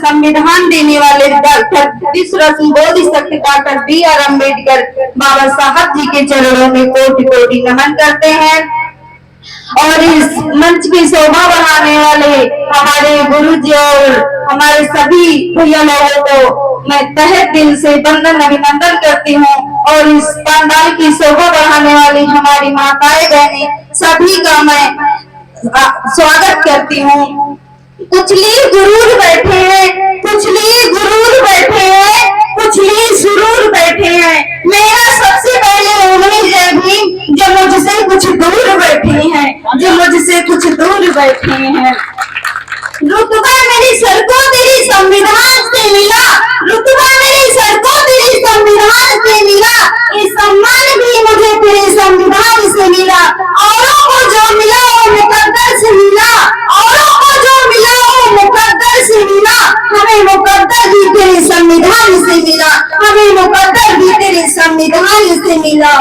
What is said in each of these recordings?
संविधान देने वाले डॉक्टर विश्वरत्न बोधिसत्व डॉक्टर B.R. अम्बेडकर बाबा साहब जी के चरणों में कोटि कोटि नमन करते हैं। और इस मंच की शोभा बढ़ाने वाले हमारे गुरुजी और हमारे सभी भैया लोगों को मैं तहे दिल से वंदन अभिनंदन करती हूँ। और इस पंडाल की शोभा बढ़ाने वाली हमारी माताएं बहनें सभी का मैं स्वागत करती हूँ। कुछ लिए गुरूर बैठे हैं, कुछ लिए गुरूर बैठे हैं, कुछ लिए सुरूर बैठे हैं। मेरा सबसे पहले उम्मीद है भी जो मुझसे कुछ दूर बैठे हैं, जो मुझसे कुछ दूर बैठे हैं। रुतबा मेरी सड़कों तेरी संविधान से मिला, रुतबा मेरी सड़कों तेरी संविधान से मिला, ये सम्मान भी मुझे तेरे संविधान से मिला। औरों को जो मिला वो मुकद्दर से मिला, औरों को जो मिला वो मुकद्दर से मिला, हमें मुकद्दर भी तेरे संविधान से मिला, हमें मुकद्दर भी तेरे संविधान से मिला।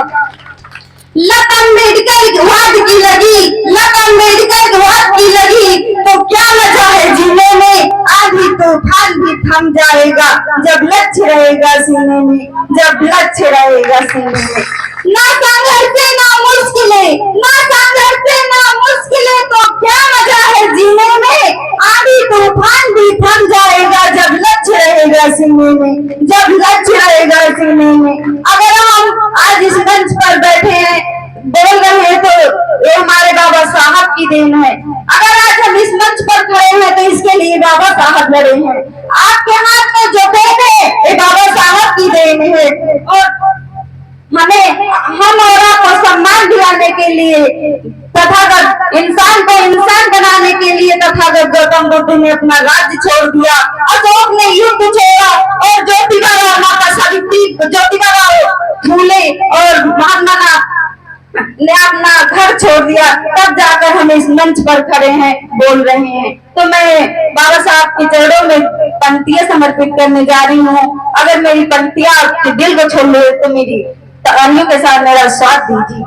लता अम्बेडकर वाद की लगी, लता अम्बेडकर वाद की लगी, तो क्या मजा है जीने में। आधी तूफान भी थम जाएगा जब लक्ष्य रहेगा सीने में, जब लक्ष्य रहेगा सीने में। ना संघर्ष से ना मुश्किलें, ना संघर्ष से ना मुश्किलें, तो क्या मजा है जीने में। आधी तूफान भी थम जाएगा जब लक्ष्य रहेगा सीने में, जब लक्ष्य रहेगा सीने में। अगर हम आज इस मंच पर बैठे हैं बोल रहे हैं तो ये हमारे बाबा साहब की देन है। अगर आज हम इस मंच पर खड़े हैं तो इसके लिए बाबा साहब लड़े हैं। आपके हाथ में जो देन है ये बाबा साहब की देन है। और हमें हम और आपको सम्मान दिलाने के लिए तथागत इंसान को इंसान बनाने के लिए तथागत गौतम बुद्ध ने अपना राज्य छोड़ दिया, अशोक ने युद्ध छोड़ा और ज्योतिबा माता सावित्री, ज्योतिबा फूले और महात्मा ने अपना घर छोड़ दिया, तब जाकर हम इस मंच पर खड़े हैं बोल रहे हैं। तो मैं बाबा साहब के चरणों में पंक्तियां समर्पित करने जा रही हूँ। अगर मेरी पंक्तियां आपके दिल को छू ले तो मेरी तालियों के साथ मेरा साथ दीजिए।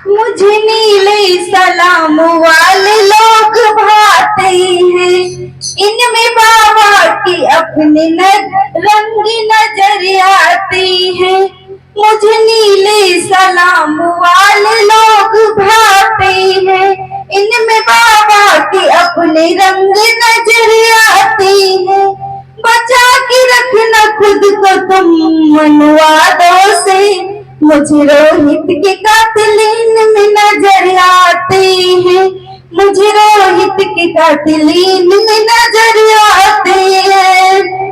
मुझे नीले सलाम वाले लोग भाते हैं, इनमें बाबा की अपने रंगी नजर आती है। मुझे नीले सलाम वाले लोग भाते हैं, इनमें बाबा की अपने रंग नजर आती है। बचा के रखना खुद को तुम मनवादों से, मुझे रोहित के कातिलीन में नजर आते हैं, मुझे रोहित के कातिलीन में नजर आते हैं,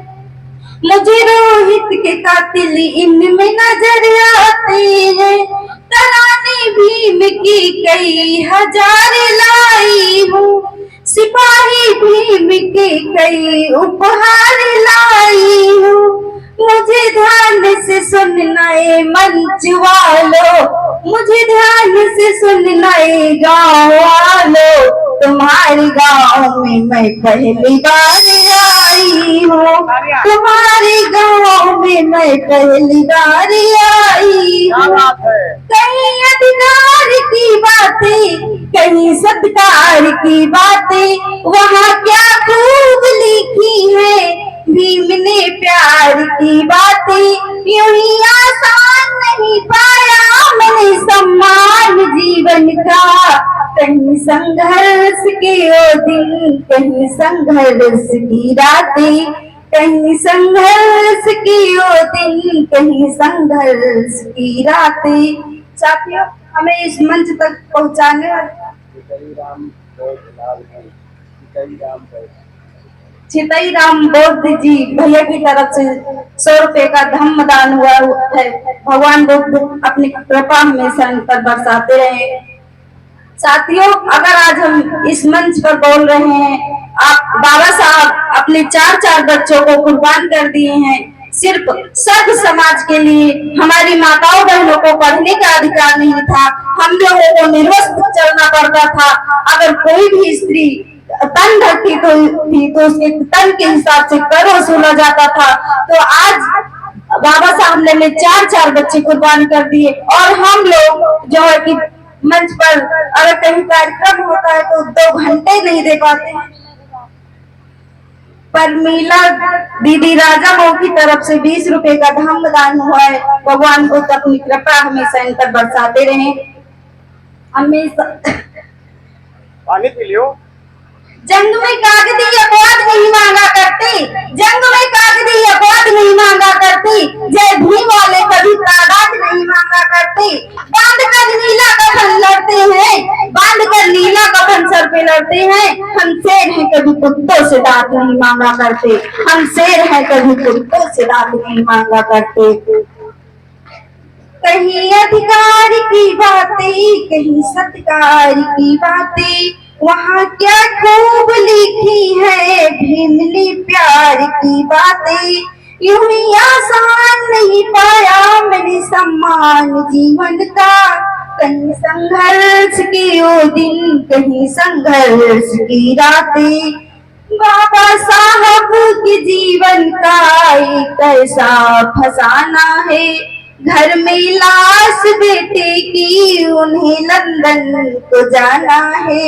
मुझे रोहित के कातिल इनमें नजर आते हैं। तराने भीम की कई हजार लाई हूँ, सिपाही भीम के कई उपहार लाई हूँ। मुझे ध्यान से सुनना ए मंच वालों, मुझे ध्यान से सुनना ए गाँव वालों, तुम्हारे गाँव में मैं पहली बार आई हूँ, तुम्हारे गाँव में मैं पहली बार आई हूँ। कहीं अधिकार की बातें, कहीं सत्कार की बातें, वहाँ क्या खूब लिखी है भीम ने प्यार की बातें। यूं ही आसान नहीं पाया मैंने सम्मान जीवन का, कहीं संघर्ष के ओ दिन, कहीं संघर्ष की रातें, कहीं संघर्ष की ओ दिन, कहीं संघर्ष की रातें। साथियों, हमें इस मंच तक पहुंचाने चितई राम बौद्ध जी भैया की तरफ से 100 रुपए का धम्म दान हुआ है। भगवान बुद्ध अपनी कृपा हमेशा इन पर बरसाते रहे। साथियों, अगर आज हम इस मंच पर बोल रहे हैं, आप बाबा साहब अपने 4 बच्चों को कुर्बान कर दिए हैं सिर्फ सर्व समाज के लिए। हमारी माताओं बहनों को पढ़ने का अधिकार नहीं था, हम लोगों को निर्वस्त्र चलना पड़ता था। अगर कोई भी स्त्री तन ढकती तो उसके तन के हिसाब से कर वसूला जाता था। तो आज बाबा साहब ने 4 बच्चे कुर्बान कर दिए। और हम लोग जो है कि मंच पर अगर कहीं कार्यक्रम होता है तो 2 घंटे नहीं दे पाते। परमीला दीदी राजा मऊ की तरफ से 20 रुपए का धम्मदान हुआ है। भगवान बुद्ध अपनी कृपा हमेशा इन पर बरसाते रहे। हमेशा पानी पी लियो। जंग में कागजी अपवाद नहीं मांगा करती, जंग में कागजी अपवाद नहीं मांगा करती, जय भीम वाले कभी तादाद नहीं मांगा करती। बांध कर नीला कफन लड़ते हैं, बांध कर नीला कफन सर पे लड़ते हैं। हम शेर हैं कभी कुत्तों से दांत नहीं मांगा करते, हम शेर हैं कभी कुत्तों से दांत नहीं मांगा करते। कहीं अधिकार की बातें, कहीं सत्कार की बातें, वहाँ क्या खूब लिखी है भीमली प्यार की बातें। यूं ही आसान नहीं पाया मैंने सम्मान जीवन का, कहीं संघर्ष के वो दिन, कहीं संघर्ष की रातें। बाबा साहब के जीवन का एक ऐसा फसाना है, घर में लाश बेटे की उन्हें लंदन को जाना है।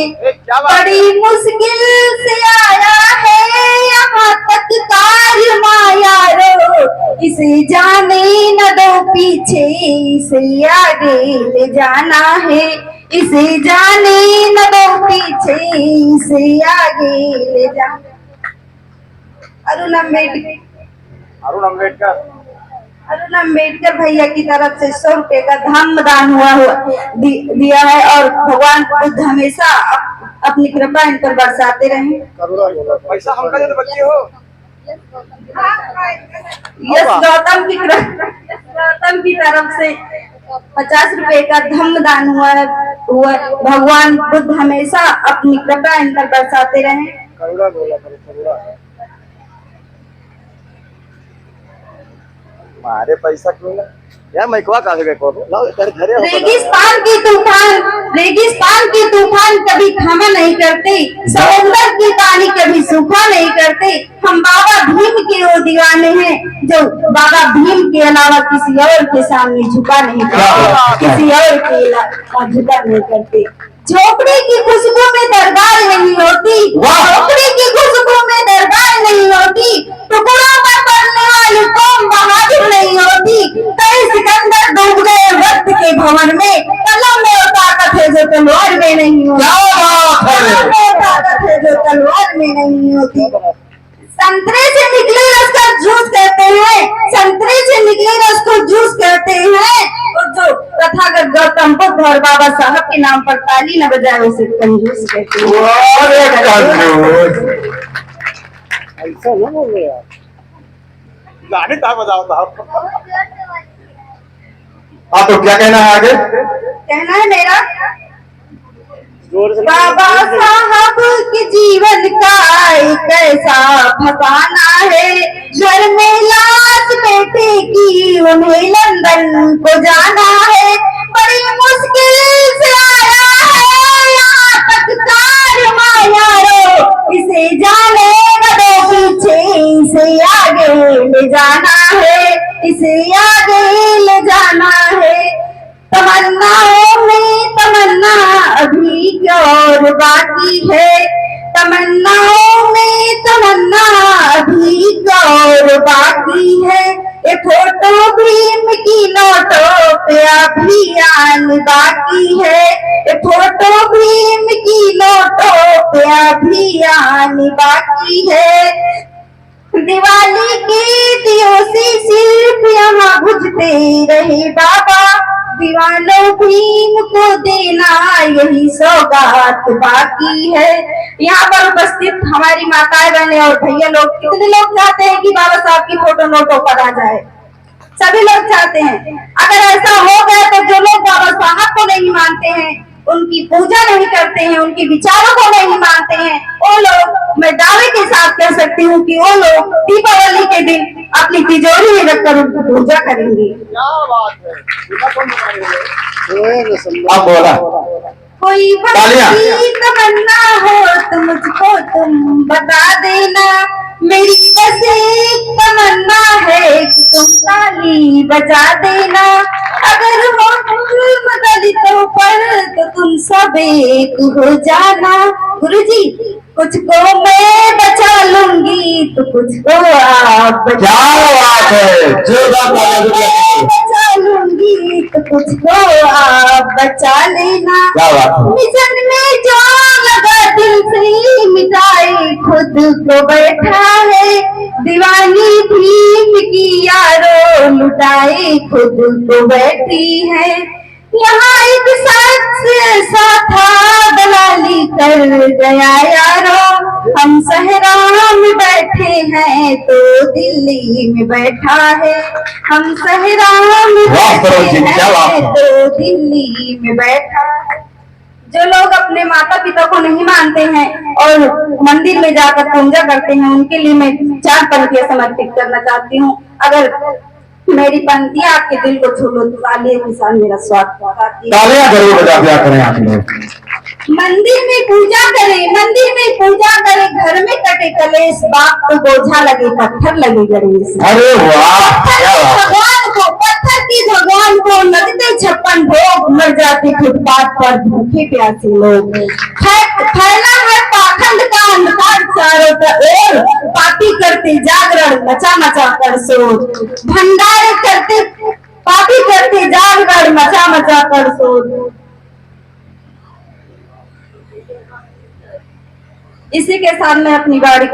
बड़ी मुश्किल से आया है यहाँ तक कार माया रो, इसे जाने न दो पीछे, इसे आगे ले जाना है। इसे जाने न दो पीछे, इसे आगे ले जाना। अरुण अम्बेडकर भैया की तरफ से 100 रुपए का धम्मदान दिया है। और भगवान बुद्ध हमेशा अपनी कृपा इन पर बरसाते रहे। पैसा हमका दे दो बच्चे हो। यस गौतम की तरफ से 50 रुपए का धम्मदान हुआ है। भगवान बुद्ध हमेशा अपनी कृपा इन पर बरसाते रहे। करुणा बोला करुणा। मारे पैसा क्यों ना यार, मैं कहा कहाँ से रेगिस्तान की तूफान कभी थमा नहीं करते, समुद्र की पानी कभी सूखा नहीं करते। हम बाबा भीम के वो दीवाने हैं जो बाबा भीम के अलावा किसी और के सामने झुका नहीं करते, किसी और के अलावा झुका नहीं करते। झोपड़ी की खुशबू में दरबार नहीं होती, झोपड़ी की खुशबू में दरबार नहीं होती, टुकड़ों पर पड़ने वाली कौम बहादुर नहीं होती। कई सिकंदर डूब गए वक्त के भवन में, कलम में ताकत है जो तलवार में नहीं होती, कलम में ताकत है जो तलवार में नहीं होती। संतरे से निकले रस का जूस कहते हैं, संतरे से निकले रस को जूस कहते हैं। और जो तथागत गौतम बुद्ध और बाबा साहब के नाम पर ताली न बजाए उसे कंजूस कहते हैं। ऐसा ना बोलो यार, गाने कहाँ बजाओ साहब। हाँ तो क्या कहना है आगे? कहना है मेरा बाबा साहब के जीवन का एक ऐसा फसाना है, घर में लाश बेटे की उन्हें लंदन को जाना है। बड़ी मुश्किल से आया है यहाँ तक कार माया रो, इसे जाने न दो पीछे, इसे आगे ले जाना है, इसे आगे ले जाना है। तमन्नाओं में तमन्ना अभी और बाकी है, तमन्नाओं में तमन्ना अभी और बाकी है। ये फोटो भीम की नोटों पे अभियान बाकी है, ये फोटो भीम की नोटों पे अभियान बाकी है। दिवाली की दियों से सिर्फ यहाँ बुझते रहे बाबा, दीवानों भीम को देना यही सौगात बाकी है। यहाँ पर उपस्थित हमारी माताएं बहनें और भैया लोग, कितने लोग चाहते हैं कि बाबा साहब की फोटो नोटों पर आ जाए? सभी लोग चाहते हैं। अगर ऐसा हो गया तो जो लोग बाबा साहब को नहीं मानते हैं, उनकी पूजा नहीं करते हैं, उनके विचारों को नहीं मानते हैं, वो लोग, मैं दावे के साथ कह सकती हूँ कि वो लोग दीपावली के दिन अपनी तिजोरी में रखकर उनकी पूजा करेंगे। क्या बात है। आप बोला कोई बड़ी तमन्ना हो तो मुझको तुम बता देना, मेरी बस एक तमन्ना है कि तुम ताली बजा देना। अगर हो दलितों पर तो तुम सब एक हो जाना। गुरुजी कुछ को मैं बचा लूंगी तो कुछ को आप क्या बात है, जोरदार तालियां दीजिए। बचा लूंगी तो कुछ को आप बचा लेना। क्या बात है। मिशन में जो लगा दिल से मिटाए खुद को बैठा है, दीवानी भीम की यारो लुटाए खुद को बैठी है। यहाँ एक शख्स ऐसा था दलाली कर गया यारो, हम सहरा में बैठे हैं तो दिल्ली में बैठा है, हम सहरा में वाह बैठे सरोज जी, क्या बात हैं है। तो दिल्ली में बैठा है। जो लोग अपने माता पिता को नहीं मानते हैं और मंदिर में जाकर पूजा करते हैं, उनके लिए मैं 4 पंक्तियां समर्पित करना चाहती हूँ। अगर मेरी पंक्तियां आपके दिल को छू लो तो तालियों के साथ मेरा स्वागत करती है। तालियां जरूर बजा दिया करें आप लोग। मंदिर में पूजा करे, मंदिर में पूजा करे, घर में कटे कलेश, बाप को बोझा लगे पत्थर लगे गणेश। अरे वाह, क्या बात है। भगवान को पत्थर की भगवान को लगते 56 भोग, मर जाते फुटपाथ पर भूखे प्यासे लोग। फैला है पाखंड का अंधकार चारों ओर, पापी करते जागरण मचा मचा कर शोर, भंडारे करते पापी करते जागरण मचा मचा कर शोर। इसी के साथ मैं अपनी गाड़ी को